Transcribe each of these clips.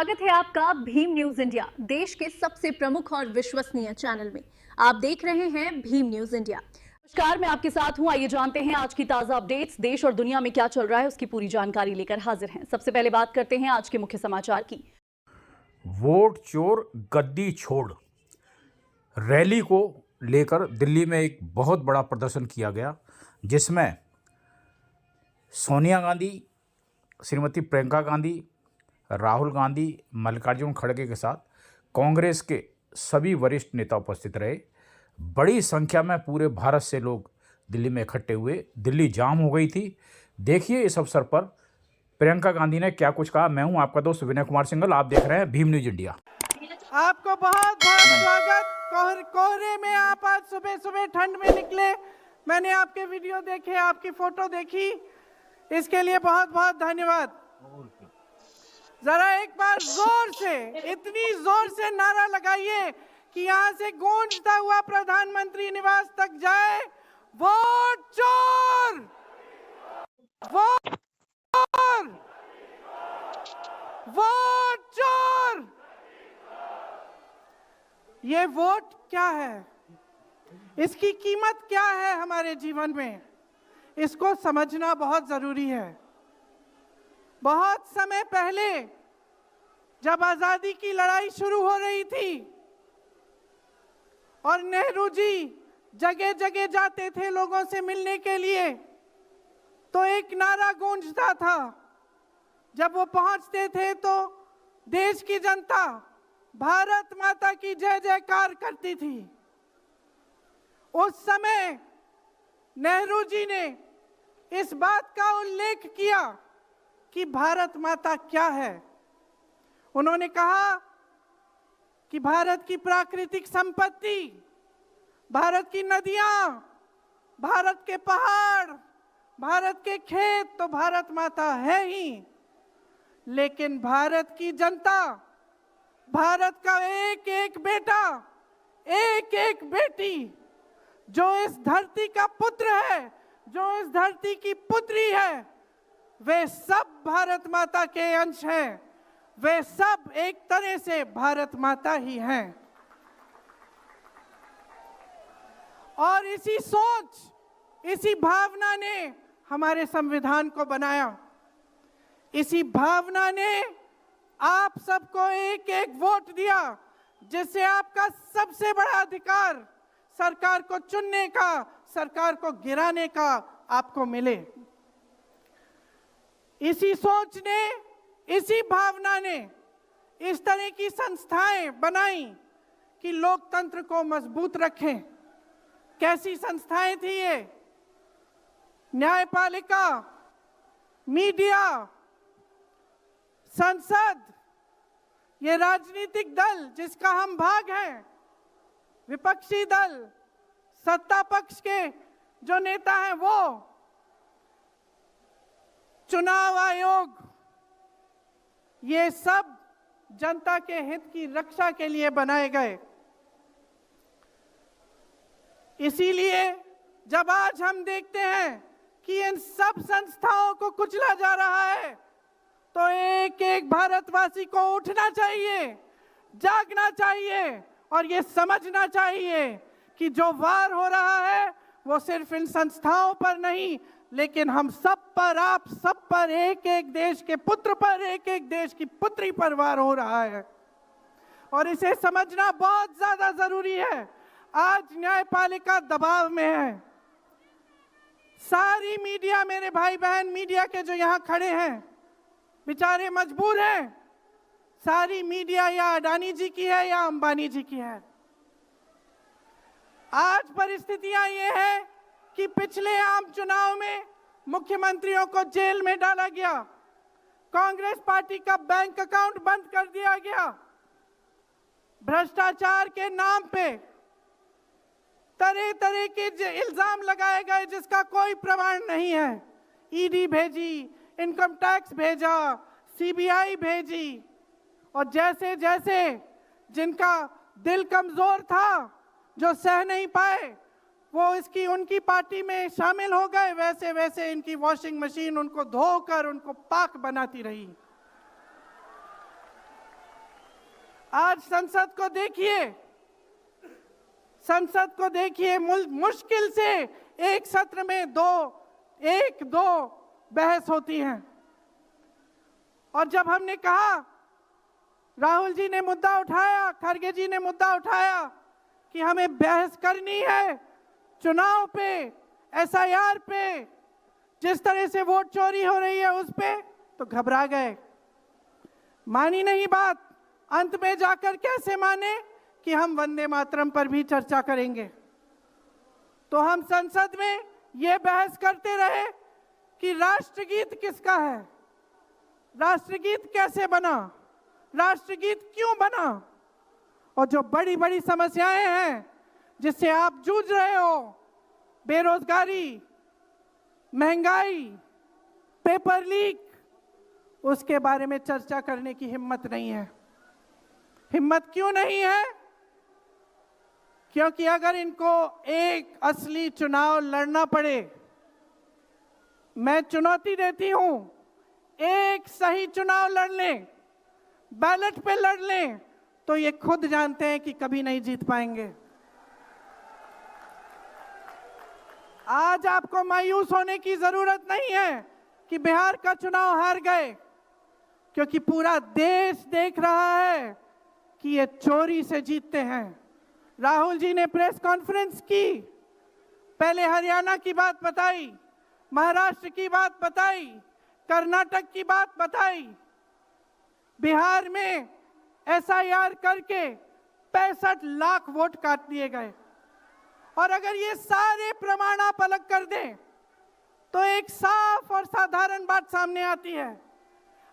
स्वागत है आपका भीम न्यूज इंडिया, देश के सबसे प्रमुख और विश्वसनीय चैनल में। आप देख रहे हैं भीम न्यूज इंडिया। नमस्कार, मैं आपके साथ हूं। आइए जानते हैं आज की ताजा अपडेट्स। देश और दुनिया में क्या चल रहा है उसकी पूरी जानकारी लेकर हाजिर हैं। सबसे पहले बात करते हैं आज के मुख्य समाचार की। वोट चोर गद्दी छोड़ रैली को लेकर दिल्ली में एक बहुत बड़ा प्रदर्शन किया गया, जिसमें सोनिया गांधी, श्रीमती प्रियंका गांधी, राहुल गांधी, मल्लिकार्जुन खड़गे के साथ कांग्रेस के सभी वरिष्ठ नेता उपस्थित रहे। बड़ी संख्या में पूरे भारत से लोग दिल्ली में इकट्ठे हुए। दिल्ली जाम हो गई थी। देखिए इस अवसर पर प्रियंका गांधी ने क्या कुछ कहा। मैं हूं आपका दोस्त विनय कुमार सिंघल, आप देख रहे हैं भीम न्यूज इंडिया। आपको बहुत बहुत स्वागत। कोहरे में आप आज सुबह सुबह ठंड में निकले, मैंने आपके वीडियो देखे, आपकी फोटो देखी, इसके लिए बहुत बहुत धन्यवाद। जरा एक बार जोर से, इतनी जोर से नारा लगाइए कि यहाँ से गूंजता हुआ प्रधानमंत्री निवास तक जाए, वोट चोर, वोट चोर, वोट चोर। ये वोट क्या है, इसकी कीमत क्या है हमारे जीवन में, इसको समझना बहुत जरूरी है। बहुत समय पहले जब आजादी की लड़ाई शुरू हो रही थी और नेहरू जी जगह जगह जाते थे लोगों से मिलने के लिए, तो एक नारा गूंजता था। जब वो पहुंचते थे तो देश की जनता भारत माता की जय जयकार करती थी। उस समय नेहरू जी ने इस बात का उल्लेख किया कि भारत माता क्या है। उन्होंने कहा कि भारत की प्राकृतिक संपत्ति, भारत की नदियां, भारत के पहाड़, भारत के खेत तो भारत माता है ही, लेकिन भारत की जनता, भारत का एक एक बेटा, एक एक बेटी, जो इस धरती का पुत्र है, जो इस धरती की पुत्री है, वे सब भारत माता के अंश हैं। वे सब एक तरह से भारत माता ही हैं। और इसी सोच, इसी भावना ने हमारे संविधान को बनाया। इसी भावना ने आप सबको एक एक वोट दिया, जिससे आपका सबसे बड़ा अधिकार सरकार को चुनने का, सरकार को गिराने का आपको मिले। इसी सोच ने, इसी भावना ने इस तरह की संस्थाएं बनाई कि लोकतंत्र को मजबूत रखें। कैसी संस्थाएं थी ये? न्यायपालिका, मीडिया, संसद, ये राजनीतिक दल जिसका हम भाग हैं, विपक्षी दल, सत्ता पक्ष के जो नेता हैं वो, चुनाव आयोग, ये सब जनता के हित की रक्षा के लिए बनाए गए। इसीलिए जब आज हम देखते हैं कि इन सब संस्थाओं को कुचला जा रहा है, तो एक एक भारतवासी को उठना चाहिए, जागना चाहिए और ये समझना चाहिए कि जो वार हो रहा है वो सिर्फ इन संस्थाओं पर नहीं, लेकिन हम सब पर, आप सब पर, एक एक देश के पुत्र पर, एक एक देश की पुत्री पर वार हो रहा है। और इसे समझना बहुत ज्यादा जरूरी है। आज न्यायपालिका दबाव में है। सारी मीडिया, मेरे भाई बहन मीडिया के जो यहाँ खड़े हैं, बेचारे मजबूर हैं। सारी मीडिया या अडानी जी की है या अंबानी जी की है। आज परिस्थितियां ये है कि पिछले आम चुनाव में मुख्यमंत्रियों को जेल में डाला गया, कांग्रेस पार्टी का बैंक अकाउंट बंद कर दिया गया, भ्रष्टाचार के नाम पे तरह तरह के इल्जाम लगाए गए जिसका कोई प्रमाण नहीं है। ईडी भेजी, इनकम टैक्स भेजा, सीबीआई भेजी, और जैसे जैसे जिनका दिल कमजोर था, जो सह नहीं पाए, वो इसकी उनकी पार्टी में शामिल हो गए, वैसे वैसे इनकी वॉशिंग मशीन उनको धोकर उनको पाक बनाती रही। आज संसद को देखिए, मुश्किल से एक सत्र में एक दो बहस होती हैं। और जब हमने कहा, राहुल जी ने मुद्दा उठाया, खड़गे जी ने मुद्दा उठाया कि हमें बहस करनी है चुनाव पे, एसआईआर पे, जिस तरह से वोट चोरी हो रही है उस पे, तो घबरा गए, मानी नहीं बात। अंत में जाकर कैसे माने कि हम वंदे मातरम पर भी चर्चा करेंगे। तो हम संसद में ये बहस करते रहे कि राष्ट्रगीत किसका है, राष्ट्रगीत कैसे बना, राष्ट्रगीत क्यों बना, और जो बड़ी बड़ी समस्याएं हैं जिससे आप जूझ रहे हो, बेरोजगारी, महंगाई, पेपर लीक, उसके बारे में चर्चा करने की हिम्मत नहीं है। हिम्मत क्यों नहीं है? क्योंकि अगर इनको एक असली चुनाव लड़ना पड़े, मैं चुनौती देती हूं, एक सही चुनाव लड़ लें, बैलेट पे लड़ लें, तो ये खुद जानते हैं कि कभी नहीं जीत पाएंगे। आज आपको मायूस होने की जरूरत नहीं है कि बिहार का चुनाव हार गए, क्योंकि पूरा देश देख रहा है कि ये चोरी से जीतते हैं। राहुल जी ने प्रेस कॉन्फ्रेंस की, पहले हरियाणा की बात बताई, महाराष्ट्र की बात बताई, कर्नाटक की बात बताई, बिहार में एसआईआर करके 65 लाख वोट काट दिए गए। और अगर ये सारे प्रमाण आप अलग कर दें तो एक साफ और साधारण बात सामने आती है।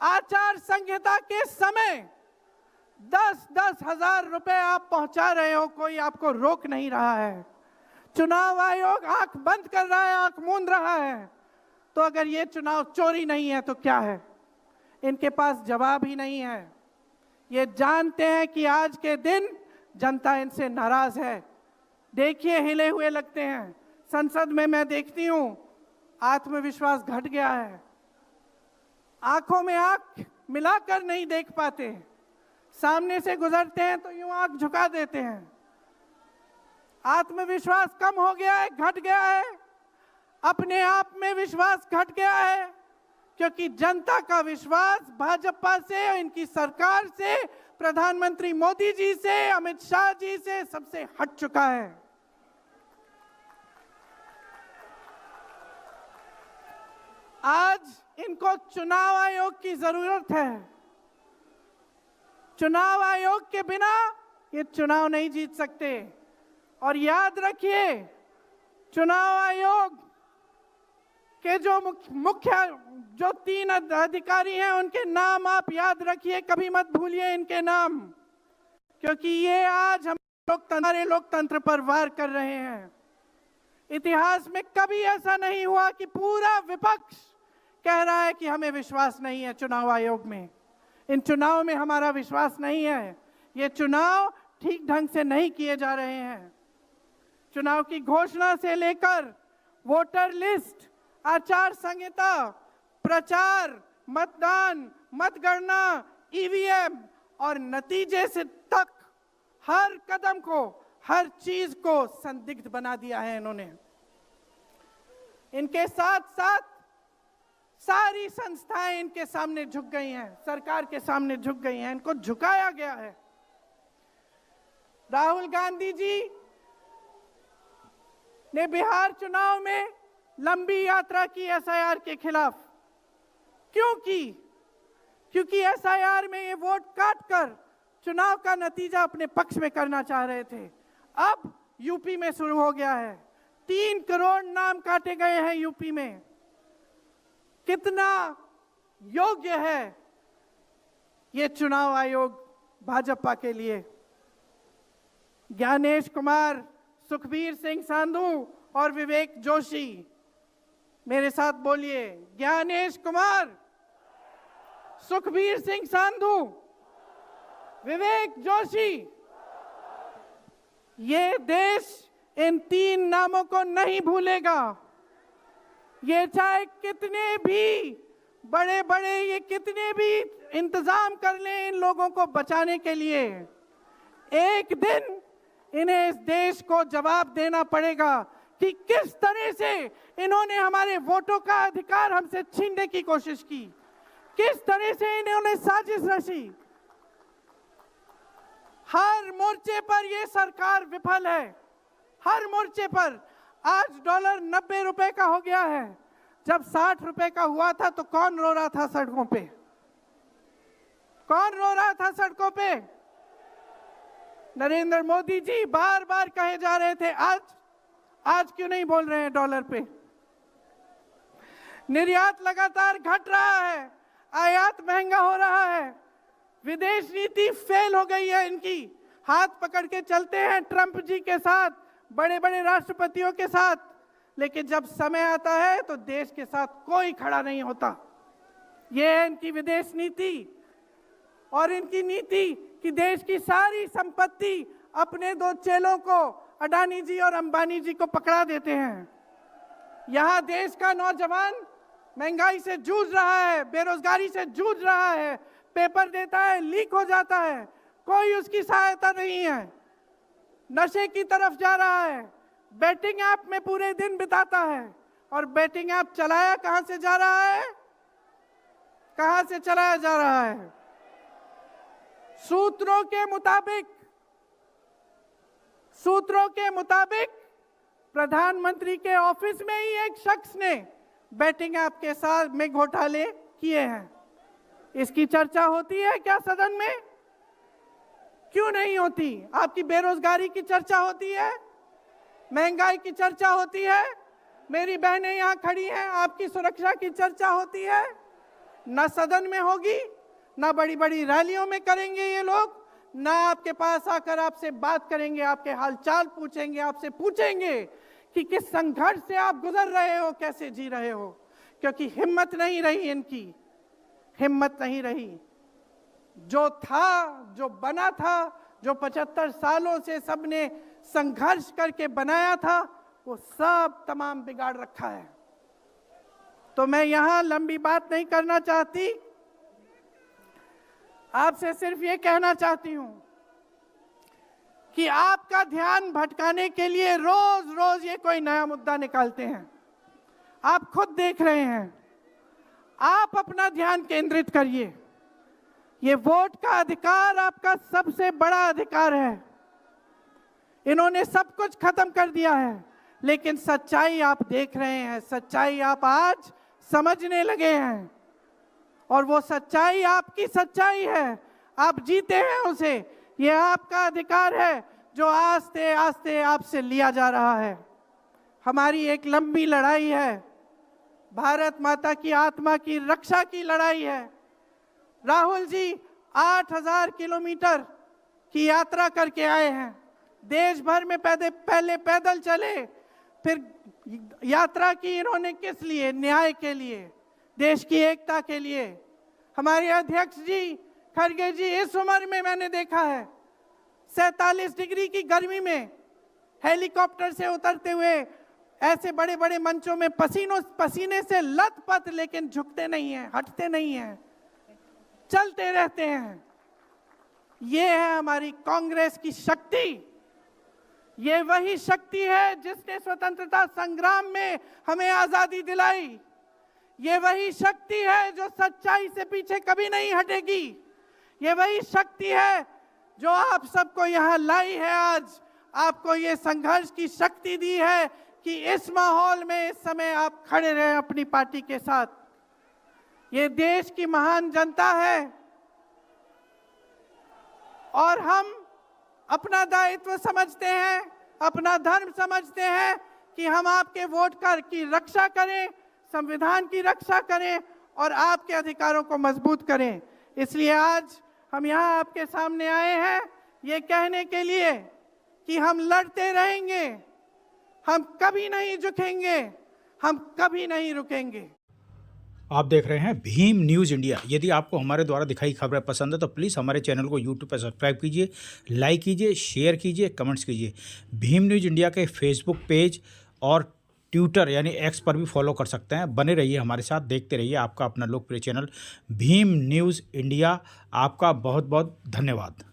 आचार संहिता के समय 10-10 हजार रुपए आप पहुंचा रहे हो, कोई आपको रोक नहीं रहा है। चुनाव आयोग आंख बंद कर रहा है, आंख मूंद रहा है। तो अगर ये चुनाव चोरी नहीं है तो क्या है? इनके पास जवाब ही नहीं है। ये जानते हैं कि आज के दिन जनता इनसे नाराज है। देखिए, हिले हुए लगते हैं। संसद में मैं देखती हूं, आत्मविश्वास घट गया है, आंखों में आंख मिलाकर नहीं देख पाते, सामने से गुजरते हैं तो यूं आंख झुका देते हैं। आत्मविश्वास कम हो गया है, घट गया है, अपने आप में विश्वास घट गया है, क्योंकि जनता का विश्वास भाजपा से, इनकी सरकार से, प्रधानमंत्री मोदी जी से, अमित शाह जी से सबसे हट चुका है। आज इनको चुनाव आयोग की जरूरत है। चुनाव आयोग के बिना ये चुनाव नहीं जीत सकते। और याद रखिए, चुनाव आयोग के जो मुख्य 3 अधिकारी हैं, उनके नाम आप याद रखिए, कभी मत भूलिए इनके नाम, क्योंकि ये आज हमारे लोकतंत्र पर वार कर रहे हैं। इतिहास में कभी ऐसा नहीं हुआ कि पूरा विपक्ष कह रहा है कि हमें विश्वास नहीं है चुनाव आयोग में, इन चुनाव में हमारा विश्वास नहीं है, ये चुनाव ठीक ढंग से नहीं किए जा रहे हैं। चुनाव की घोषणा से लेकर वोटर लिस्ट, आचार संहिता, प्रचार, मतदान, मतगणना, ईवीएम और नतीजे से तक हर कदम को, हर चीज को संदिग्ध बना दिया है इन्होंने। इनके साथ साथ सारी संस्थाएं इनके सामने झुक गई हैं, सरकार के सामने झुक गई हैं, इनको झुकाया गया है। राहुल गांधी जी ने बिहार चुनाव में लंबी यात्रा की एसआईआर के खिलाफ। क्यों की? क्योंकि एसआईआर में ये वोट काटकर चुनाव का नतीजा अपने पक्ष में करना चाह रहे थे। अब यूपी में शुरू हो गया है, 3 करोड़ नाम काटे गए हैं यूपी में। कितना योग्य है ये चुनाव आयोग भाजपा के लिए? ज्ञानेश कुमार, सुखबीर सिंह सांधू और विवेक जोशी, मेरे साथ बोलिए, ज्ञानेश कुमार, सुखबीर सिंह सांधू, विवेक जोशी। ये देश इन 3 नामों को नहीं भूलेगा। ये चाहे कितने भी बड़े बड़े ये कितने भी इंतजाम कर लें इन लोगों को बचाने के लिए, एक दिन इन्हें इस देश को जवाब देना पड़ेगा कि किस तरह से इन्होंने हमारे वोटों का अधिकार हमसे छीनने की कोशिश की, किस तरह से इन्होंने साजिश रची। हर मोर्चे पर ये सरकार विफल है, हर मोर्चे पर। आज डॉलर 90 रुपए का हो गया है, जब 60 रुपए का हुआ था तो कौन रो रहा था सड़कों पे? कौन रो रहा था सड़कों पे? नरेंद्र मोदी जी बार बार कहे जा रहे थे, आज क्यों नहीं बोल रहे हैं डॉलर पे? निर्यात लगातार घट रहा है, आयात महंगा हो रहा है, विदेश नीति फेल हो गई है इनकी। हाथ पकड़ के चलते हैं ट्रंप जी के साथ, बड़े बड़े राष्ट्रपतियों के साथ, लेकिन जब समय आता है तो देश के साथ कोई खड़ा नहीं होता। ये है इनकी विदेश नीति। और इनकी नीति कि देश की सारी संपत्ति अपने दो चेलों को, अडानी जी और अंबानी जी को पकड़ा देते हैं। यहां देश का नौजवान महंगाई से जूझ रहा है, बेरोजगारी से जूझ रहा है, पेपर देता है, लीक हो जाता है, कोई उसकी सहायता नहीं है, नशे की तरफ जा रहा है, बैटिंग ऐप में पूरे दिन बिताता है। और बैटिंग ऐप चलाया कहां से जा रहा है? कहां से चलाया जा रहा है? सूत्रों के मुताबिक प्रधानमंत्री के ऑफिस में ही एक शख्स ने बैटिंग ऐप के साथ में घोटाले किए हैं। इसकी चर्चा होती है क्या सदन में? क्यों नहीं होती? आपकी बेरोजगारी की चर्चा होती है, महंगाई की चर्चा होती है, मेरी बहनें यहां खड़ी हैं, आपकी सुरक्षा की चर्चा होती है। ना सदन में होगी, ना बड़ी बड़ी रैलियों में करेंगे ये लोग, ना आपके पास आकर आपसे बात करेंगे, आपके हालचाल पूछेंगे, आपसे पूछेंगे कि किस संघर्ष से आप गुजर रहे हो, कैसे जी रहे हो। क्योंकि हिम्मत नहीं रही इनकी, हिम्मत नहीं रही। जो था, जो बना था, जो 75 सालों से सबने संघर्ष करके बनाया था, वो सब तमाम बिगाड़ रखा है। तो मैं यहां लंबी बात नहीं करना चाहती, आपसे सिर्फ ये कहना चाहती हूं कि आपका ध्यान भटकाने के लिए रोज रोज ये कोई नया मुद्दा निकालते हैं। आप खुद देख रहे हैं, आप अपना ध्यान केंद्रित करिए। ये वोट का अधिकार आपका सबसे बड़ा अधिकार है। इन्होंने सब कुछ खत्म कर दिया है, लेकिन सच्चाई आप देख रहे हैं, सच्चाई आप आज समझने लगे हैं। और वो सच्चाई आपकी सच्चाई है, आप जीते हैं उसे। ये आपका अधिकार है जो आस्ते आस्ते आपसे लिया जा रहा है। हमारी एक लंबी लड़ाई है, भारत माता की आत्मा की रक्षा की लड़ाई है। राहुल जी 8000 किलोमीटर की यात्रा करके आए हैं, देश भर में पहले पैदल चले, फिर यात्रा की इन्होंने किस लिए? न्याय के लिए, देश की एकता के लिए। हमारे अध्यक्ष जी खड़गे जी, इस उम्र में मैंने देखा है 47 डिग्री की गर्मी में हेलीकॉप्टर से उतरते हुए ऐसे बड़े बड़े मंचों में पसीने से लथपथ, लेकिन झुकते नहीं हैं, हटते नहीं हैं, चलते रहते हैं। ये है हमारी कांग्रेस की शक्ति। ये वही शक्ति है जिसने स्वतंत्रता संग्राम में हमें आजादी दिलाई। ये वही शक्ति है जो सच्चाई से पीछे कभी नहीं हटेगी। ये वही शक्ति है जो आप सबको यहाँ लाई है, आज आपको ये संघर्ष की शक्ति दी है कि इस माहौल में इस समय आप खड़े रहे अपनी पार्टी के साथ। ये देश की महान जनता है और हम अपना दायित्व समझते हैं, अपना धर्म समझते हैं कि हम आपके वोट की रक्षा करें, संविधान की रक्षा करें और आपके अधिकारों को मजबूत करें। इसलिए आज हम यहाँ आपके सामने आए हैं ये कहने के लिए कि हम लड़ते रहेंगे, हम कभी नहीं झुकेंगे, हम कभी नहीं रुकेंगे। आप देख रहे हैं भीम न्यूज़ इंडिया। यदि आपको हमारे द्वारा दिखाई खबरें पसंद है तो प्लीज़ हमारे चैनल को यूट्यूब पर सब्सक्राइब कीजिए, लाइक कीजिए, शेयर कीजिए, कमेंट्स कीजिए। भीम न्यूज़ इंडिया के फेसबुक पेज और ट्विटर यानी एक्स पर भी फॉलो कर सकते हैं। बने रहिए हमारे साथ, देखते रहिए आपका अपना लोकप्रिय चैनल भीम न्यूज़ इंडिया। आपका बहुत बहुत धन्यवाद।